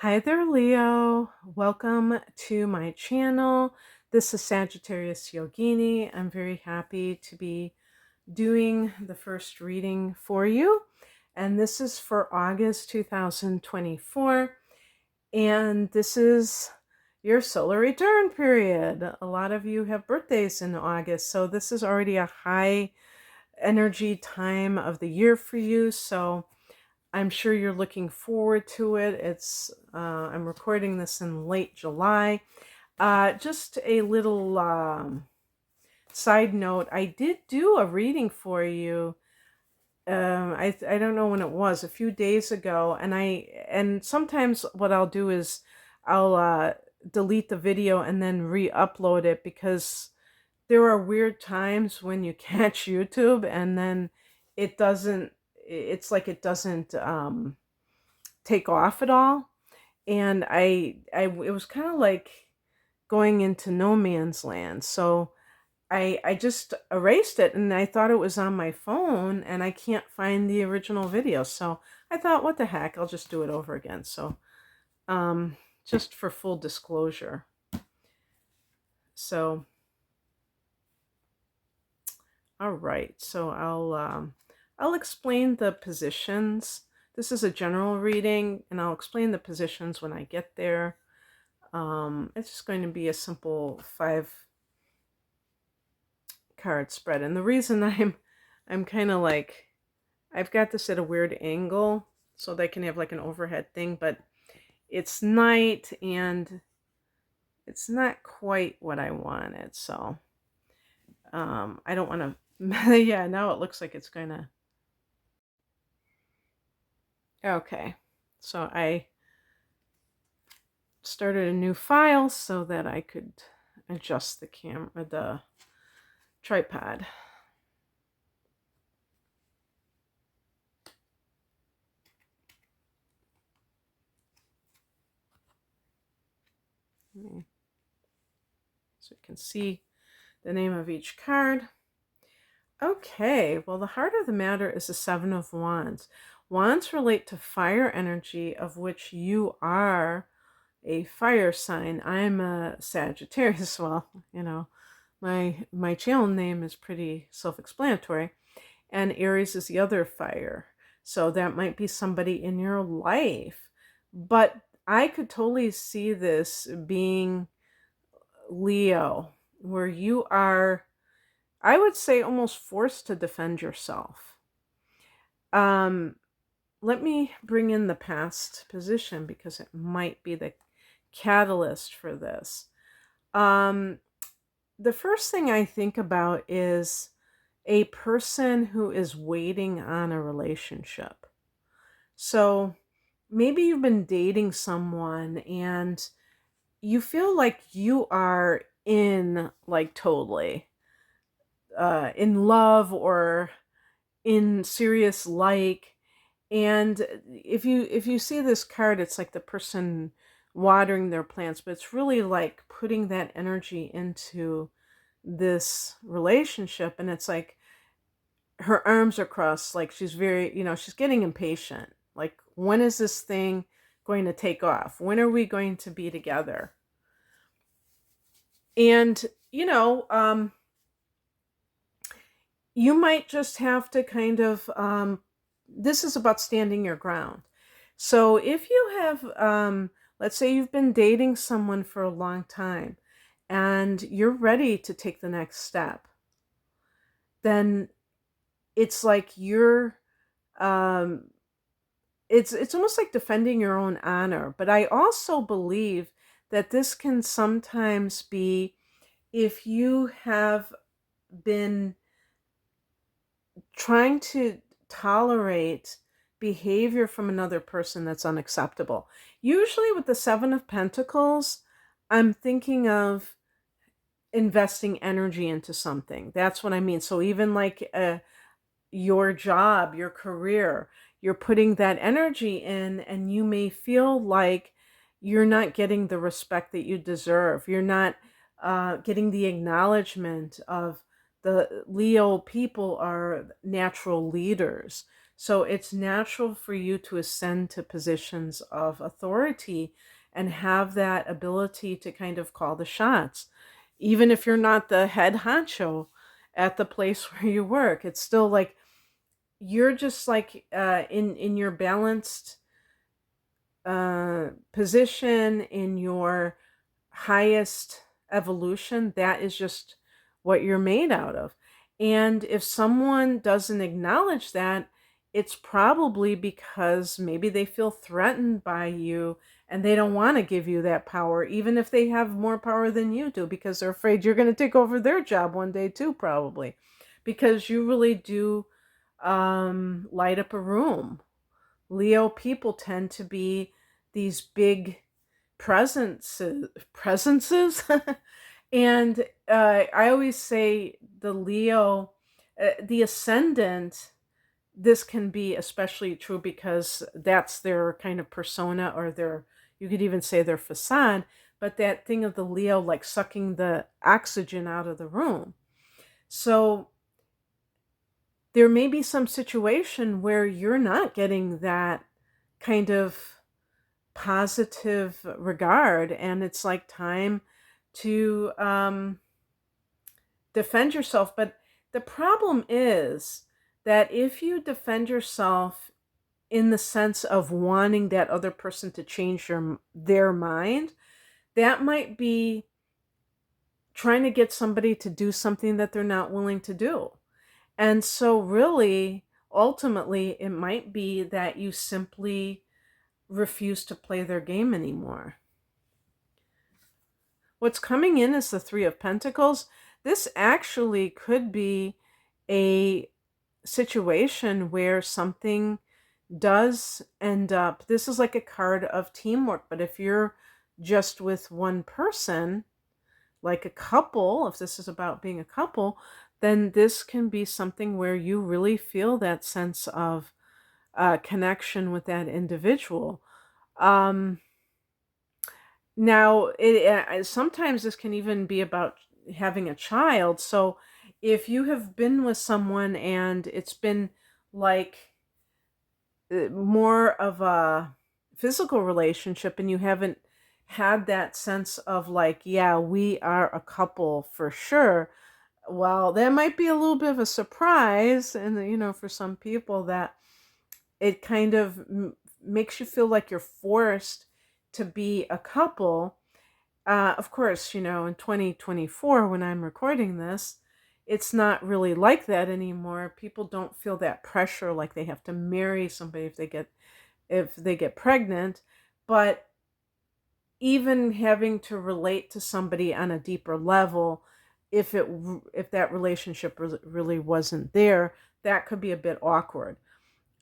Hi there, Leo. Welcome to my channel. This is Sagittarius Yogini. I'm very happy to be doing the first reading for you. And this is for August 2024. And this is your solar return period. A lot of you have birthdays in August, so this is already a high energy time of the year for you. So I'm sure you're looking forward to it. I'm recording this in late July. Just a little side note, I did do a reading for you. I don't know when it was, a few days ago, and sometimes what I'll do is I'll delete the video and then re-upload it because there are weird times when you catch YouTube and then it's like it doesn't take off at all. And it was kind of like going into no man's land. So I just erased it and I thought it was on my phone and I can't find the original video. So I thought, what the heck, I'll just do it over again. So just for full disclosure. So all right, so I'll explain the positions. This is a general reading, and I'll explain the positions when I get there. It's just going to be a simple 5-card spread, and the reason I'm kind of like I've got this at a weird angle so they can have like an overhead thing, but it's night and it's not quite what I wanted, so I don't want to. Yeah, now it looks like it's gonna. Okay, so I started a new file so that I could adjust the camera, the tripod. So you can see the name of each card. Okay, well, the heart of the matter is the Seven of Wands. Wands relate to fire energy, of which you are a fire sign. I'm a Sagittarius. Well, you know, my channel name is pretty self-explanatory. And Aries is the other fire. So that might be somebody in your life. But I could totally see this being Leo, where you are, I would say, almost forced to defend yourself. Let me bring in the past position because it might be the catalyst for this. The first thing I think about is a person who is waiting on a relationship. So maybe you've been dating someone and you feel like you are totally in love or in serious and if you see this card, it's like the person watering their plants, but it's really like putting that energy into this relationship, and it's like her arms are crossed, like she's very, she's getting impatient. Like, when is this thing going to take off? When are we going to be together? And, you might just have to kind of, this is about standing your ground. So if you have, let's say you've been dating someone for a long time and you're ready to take the next step, then it's like um, it's almost like defending your own honor. But I also believe that this can sometimes be if you have been trying to tolerate behavior from another person that's unacceptable. Usually with the Seven of Pentacles, I'm thinking of investing energy into something. That's what I mean. So even like your job, your career, you're putting that energy in, and you may feel like you're not getting the respect that you deserve. You're not getting the acknowledgement of the Leo people are natural leaders. So it's natural for you to ascend to positions of authority and have that ability to kind of call the shots. Even if you're not the head honcho at the place where you work, it's still like you're just like in your balanced position, in your highest evolution. That is just what you're made out of. And if someone doesn't acknowledge that, it's probably because maybe they feel threatened by you and they don't want to give you that power, even if they have more power than you do, because they're afraid you're going to take over their job one day too, probably. Because you really do light up a room. Leo people tend to be these big presences. And I always say the Leo, the ascendant, this can be especially true because that's their kind of persona, or their, you could even say their facade, but that thing of the Leo like sucking the oxygen out of the room. So there may be some situation where you're not getting that kind of positive regard, and it's like time to defend yourself. But the problem is that if you defend yourself in the sense of wanting that other person to change their mind, that might be trying to get somebody to do something that they're not willing to do. And so really, ultimately, it might be that you simply refuse to play their game anymore. What's coming in is the Three of Pentacles. This actually could be a situation where something does end up, this is like a card of teamwork, but if you're just with one person, like a couple, if this is about being a couple, then this can be something where you really feel that sense of connection with that individual. Now, sometimes this can even be about having a child. So if you have been with someone and it's been like more of a physical relationship, and you haven't had that sense of like, yeah, we are a couple for sure. Well, that might be a little bit of a surprise. And, for some people, that it kind of makes you feel like you're forced to be a couple. Of course, in 2024, when I'm recording this, it's not really like that anymore. People don't feel that pressure like they have to marry somebody if they get pregnant. But even having to relate to somebody on a deeper level, if that relationship really wasn't there, that could be a bit awkward.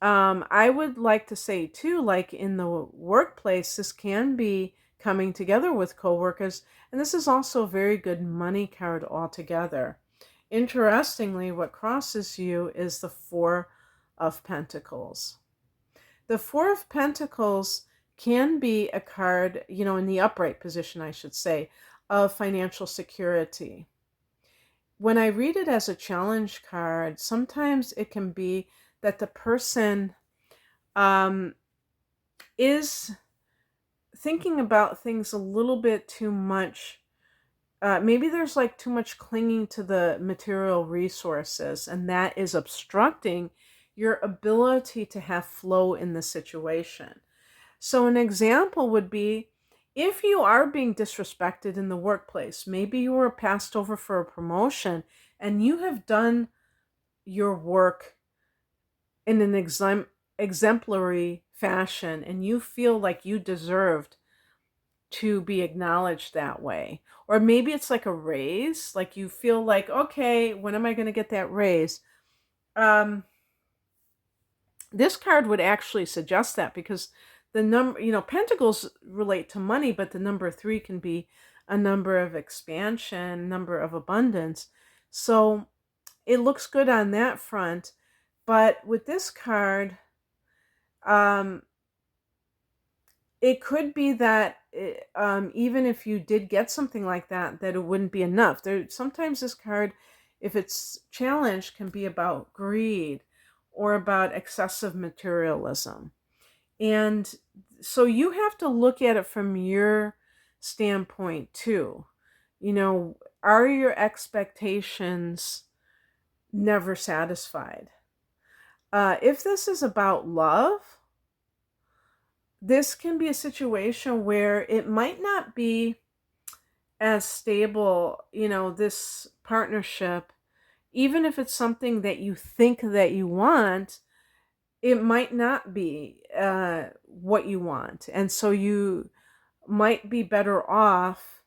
I would like to say too, like in the workplace, this can be coming together with coworkers, and this is also a very good money card altogether. Interestingly, what crosses you is the Four of Pentacles. The Four of Pentacles can be a card, in the upright position, I should say, of financial security. When I read it as a challenge card, sometimes it can be that the person is thinking about things a little bit too much. Maybe there's like too much clinging to the material resources, and that is obstructing your ability to have flow in the situation. So an example would be if you are being disrespected in the workplace, maybe you were passed over for a promotion and you have done your work in an exemplary fashion, and you feel like you deserved to be acknowledged that way. Or maybe it's like a raise, like you feel like, okay, when am I going to get that raise? This card would actually suggest that, because the number, pentacles relate to money, but the number 3 can be a number of expansion, number of abundance. So it looks good on that front. But with this card, it could be that even if you did get something like that, that it wouldn't be enough. Sometimes this card, if it's challenged, can be about greed, or about excessive materialism. And so you have to look at it from your standpoint too. You know, are your expectations never satisfied? If this is about love, this can be a situation where it might not be as stable, you know, this partnership, even if it's something that you think that you want, it might not be what you want. And so you might be better off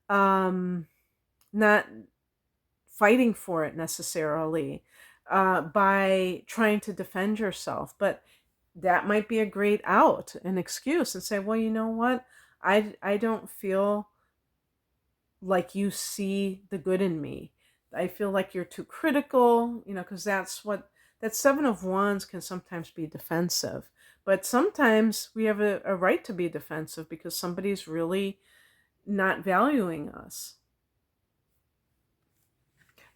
not fighting for it necessarily by trying to defend yourself. But that might be a great out, an excuse, and say, well, you know what? I don't feel like you see the good in me. I feel like you're too critical, you know, because that Seven of Wands can sometimes be defensive. But sometimes we have a right to be defensive because somebody's really not valuing us.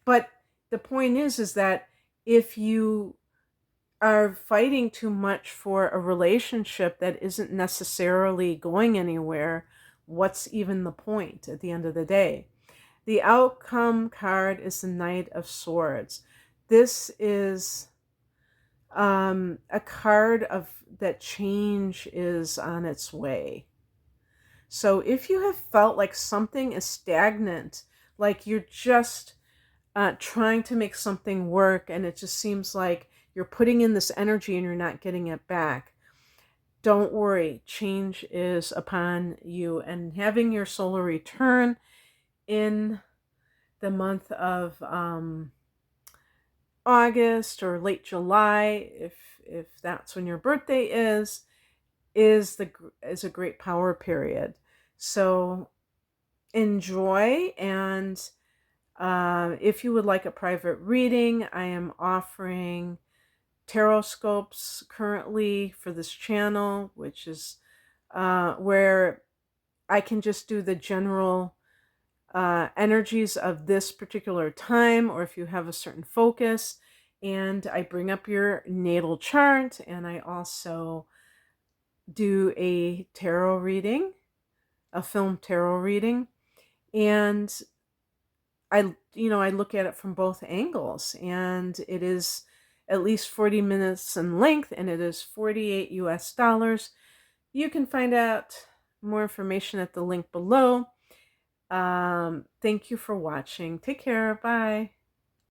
But the point is that if you are fighting too much for a relationship that isn't necessarily going anywhere, what's even the point at the end of the day? The outcome card is the Knight of Swords. This is a card of that change is on its way. So if you have felt like something is stagnant, like you're just trying to make something work and it just seems like you're putting in this energy and you're not getting it back, don't worry. Change is upon you. And having your solar return in the month of August or late July, if that's when your birthday is a great power period. So enjoy. And if you would like a private reading, I am offering Tarotscopes currently for this channel, which is where I can just do the general energies of this particular time, or if you have a certain focus, and I bring up your natal chart, and I also do a tarot reading, a film tarot reading, and I look at it from both angles, and it is at least 40 minutes in length, and it is $48 US. You can find out more information at the link below. Thank you for watching. Take care. Bye.